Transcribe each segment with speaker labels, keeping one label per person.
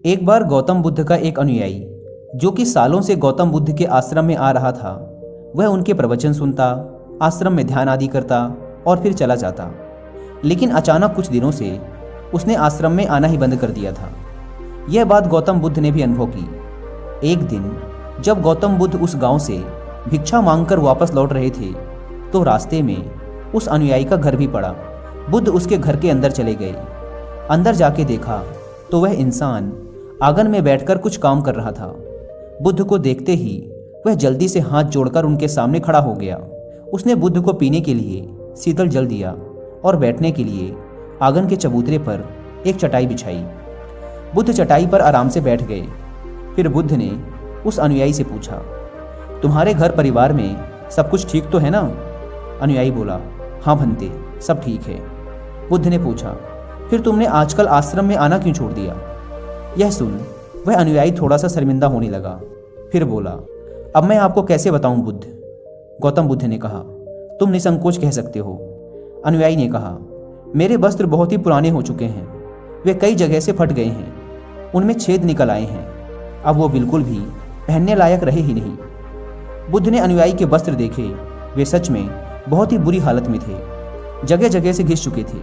Speaker 1: एक बार गौतम बुद्ध का एक अनुयायी जो कि सालों से गौतम बुद्ध के आश्रम में आ रहा था, वह उनके प्रवचन सुनता, आश्रम में ध्यान आदि करता और फिर चला जाता। लेकिन अचानक कुछ दिनों से उसने आश्रम में आना ही बंद कर दिया था। यह बात गौतम बुद्ध ने भी अनुभव की। एक दिन जब गौतम बुद्ध उस गांव से भिक्षा मांगकर वापस लौट रहे थे तो रास्ते में उस अनुयायी का घर भी पड़ा। बुद्ध उसके घर के अंदर चले गए। अंदर जाके देखा तो वह इंसान आंगन में बैठकर कुछ काम कर रहा था। बुद्ध को देखते ही वह जल्दी से हाथ जोड़कर उनके सामने खड़ा हो गया। उसने बुद्ध को पीने के लिए शीतल जल दिया और बैठने के लिए आंगन के चबूतरे पर एक चटाई बिछाई। बुद्ध चटाई पर आराम से बैठ गए। फिर बुद्ध ने उस अनुयायी से पूछा, तुम्हारे घर परिवार में सब कुछ ठीक तो है ना? अनुयायी बोला, हाँ भंते, सब ठीक है। बुद्ध ने पूछा, फिर तुमने आजकल आश्रम में आना क्यों छोड़ दिया? यह सुन वह अनुयायी थोड़ा सा शर्मिंदा होने लगा। फिर बोला, अब मैं आपको कैसे बताऊं बुद्ध? गौतम बुद्ध ने कहा, तुम निसंकोच कह सकते हो। अनुयायी ने कहा, मेरे वस्त्र बहुत ही पुराने हो चुके हैं, वे कई जगह से फट गए हैं, उनमें छेद निकल आए हैं, अब वो बिल्कुल भी पहनने लायक रहे ही नहीं। बुद्ध ने अनुयायी के वस्त्र देखे, वे सच में बहुत ही बुरी हालत में थे, जगह जगह से घिस चुके थे,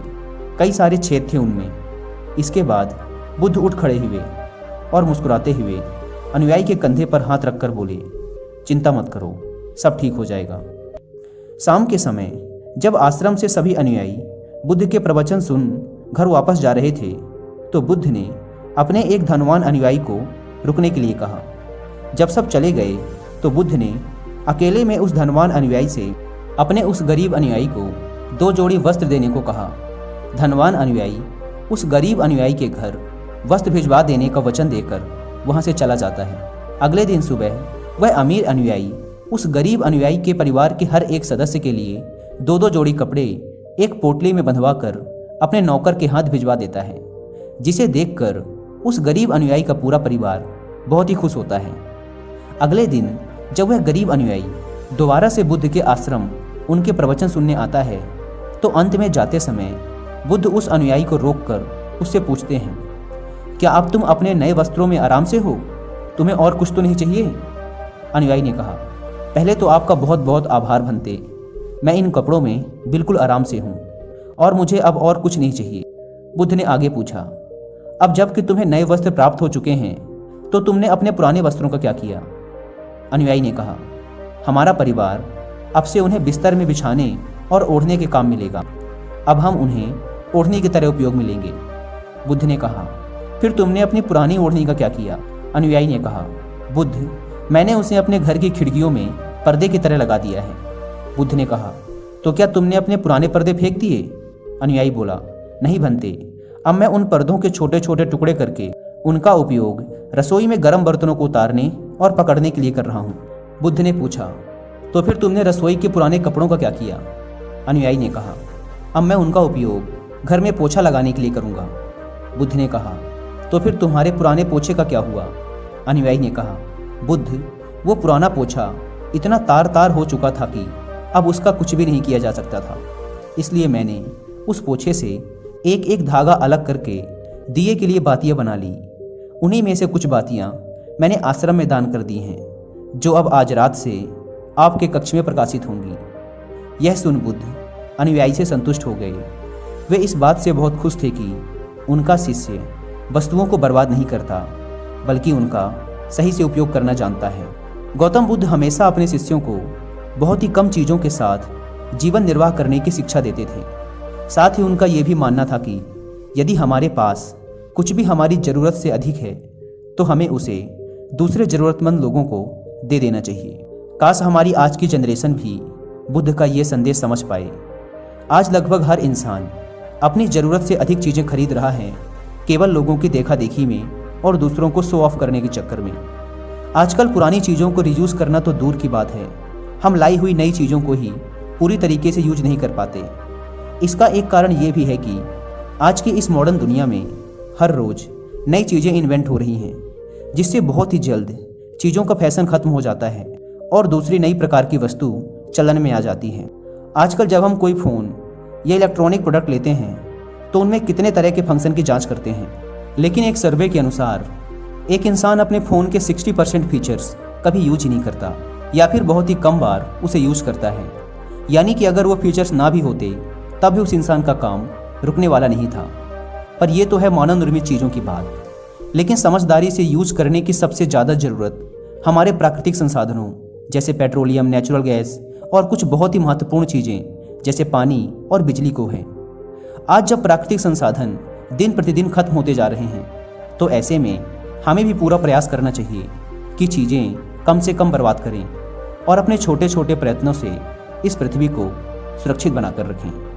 Speaker 1: कई सारे छेद थे उनमें। इसके बाद बुद्ध उठ खड़े हुए और मुस्कुराते हुए अनुयायी के कंधे पर हाथ रखकर बोले, चिंता मत करो, सब ठीक हो जाएगा। शाम के समय जब आश्रम से सभी अनुयायी बुद्ध के प्रवचन सुन घर वापस जा रहे थे तो बुद्ध ने अपने एक धनवान अनुयायी को रुकने के लिए कहा। जब सब चले गए तो बुद्ध ने अकेले में उस धनवान अनुयायी से अपने उस गरीब अनुयायी को 2 जोड़ी वस्त्र देने को कहा। धनवान अनुयायी उस गरीब अनुयायी के घर वस्त्र भिजवा देने का वचन देकर वहां से चला जाता है। अगले दिन सुबह वह अमीर अनुयायी उस गरीब अनुयायी के परिवार के हर एक सदस्य के लिए 2-2 जोड़ी कपड़े एक पोटली में बंधवा कर अपने नौकर के हाथ भिजवा देता है, जिसे देखकर उस गरीब अनुयायी का पूरा परिवार बहुत ही खुश होता है। अगले दिन जब वह गरीब अनुयायी दोबारा से बुद्ध के आश्रम उनके प्रवचन सुनने आता है तो अंत में जाते समय बुद्ध उस अनुयायी को रोककर उससे पूछते हैं, क्या अब तुम अपने नए वस्त्रों में आराम से हो? तुम्हें और कुछ तो नहीं चाहिए? अनुयायी ने कहा, पहले तो आपका बहुत बहुत आभार भंते, मैं इन कपड़ों में बिल्कुल आराम से हूँ और मुझे अब और कुछ नहीं चाहिए। बुद्ध ने आगे पूछा, अब जबकि तुम्हें नए वस्त्र प्राप्त हो चुके हैं तो तुमने अपने पुराने वस्त्रों का क्या किया? अनुयायी ने कहा, हमारा परिवार अब से उन्हें बिस्तर में बिछाने और ओढ़ने के काम मिलेगा, अब हम उन्हें ओढ़नी की तरह उपयोग में लेंगे। बुद्ध ने कहा, फिर तुमने अपनी पुरानी ओढ़नी का क्या किया? अनुयायी ने कहा, बुद्ध, मैंने उसे अपने घर की खिड़कियों में पर्दे की तरह लगा दिया है। बुद्ध ने कहा, तो क्या तुमने अपने पुराने पर्दे फेंक दिए? अनुयायी बोला, नहीं भंते, अब मैं उन पर्दों के छोटे छोटे टुकड़े करके उनका उपयोग रसोई में गर्म बर्तनों को उतारने और पकड़ने के लिए कर रहा हूँ। बुद्ध ने पूछा, तो फिर तुमने रसोई के पुराने कपड़ों का क्या किया? अनुयायी ने कहा, अब मैं उनका उपयोग घर में पोछा लगाने के लिए करूँगा। बुद्ध ने कहा, तो फिर तुम्हारे पुराने पोछे का क्या हुआ? अनुयायी ने कहा, बुद्ध, वो पुराना पोछा इतना तार तार हो चुका था कि अब उसका कुछ भी नहीं किया जा सकता था, इसलिए मैंने उस पोछे से एक एक धागा अलग करके दिए के लिए बातियाँ बना ली। उन्हीं में से कुछ बातियाँ मैंने आश्रम में दान कर दी हैं, जो अब आज रात से आपके कक्ष में प्रकाशित होंगी। यह सुन बुद्ध अनुयायी से संतुष्ट हो गए। वे इस बात से बहुत खुश थे कि उनका शिष्य वस्तुओं को बर्बाद नहीं करता, बल्कि उनका सही से उपयोग करना जानता है। गौतम बुद्ध हमेशा अपने शिष्यों को बहुत ही कम चीज़ों के साथ जीवन निर्वाह करने की शिक्षा देते थे। साथ ही उनका ये भी मानना था कि यदि हमारे पास कुछ भी हमारी ज़रूरत से अधिक है तो हमें उसे दूसरे ज़रूरतमंद लोगों को दे देना चाहिए। काश हमारी आज की जनरेशन भी बुद्ध का ये संदेश समझ पाए। आज लगभग हर इंसान अपनी ज़रूरत से अधिक चीज़ें खरीद रहा है, केवल लोगों की देखा देखी में और दूसरों को शो ऑफ करने के चक्कर में। आजकल पुरानी चीज़ों को रीयूज करना तो दूर की बात है, हम लाई हुई नई चीज़ों को ही पूरी तरीके से यूज नहीं कर पाते। इसका एक कारण ये भी है कि आज की इस मॉडर्न दुनिया में हर रोज़ नई चीज़ें इन्वेंट हो रही हैं, जिससे बहुत ही जल्द चीज़ों का फैशन ख़त्म हो जाता है और दूसरी नई प्रकार की वस्तु चलन में आ जाती है। आजकल जब हम कोई फ़ोन या इलेक्ट्रॉनिक प्रोडक्ट लेते हैं तो उनमें कितने तरह के फंक्शन की जांच करते हैं, लेकिन एक सर्वे के अनुसार एक इंसान अपने फ़ोन के 60% फीचर्स कभी यूज ही नहीं करता या फिर बहुत ही कम बार उसे यूज करता है। यानी कि अगर वो फीचर्स ना भी होते तब भी उस इंसान का काम रुकने वाला नहीं था। पर ये तो है मानव निर्मित चीज़ों की बात। लेकिन समझदारी से यूज करने की सबसे ज़्यादा ज़रूरत हमारे प्राकृतिक संसाधनों जैसे पेट्रोलियम, नेचुरल गैस और कुछ बहुत ही महत्वपूर्ण चीज़ें जैसे पानी और बिजली को है। आज जब प्राकृतिक संसाधन दिन प्रतिदिन खत्म होते जा रहे हैं तो ऐसे में हमें भी पूरा प्रयास करना चाहिए कि चीज़ें कम से कम बर्बाद करें और अपने छोटे छोटे प्रयत्नों से इस पृथ्वी को सुरक्षित बनाकर रखें।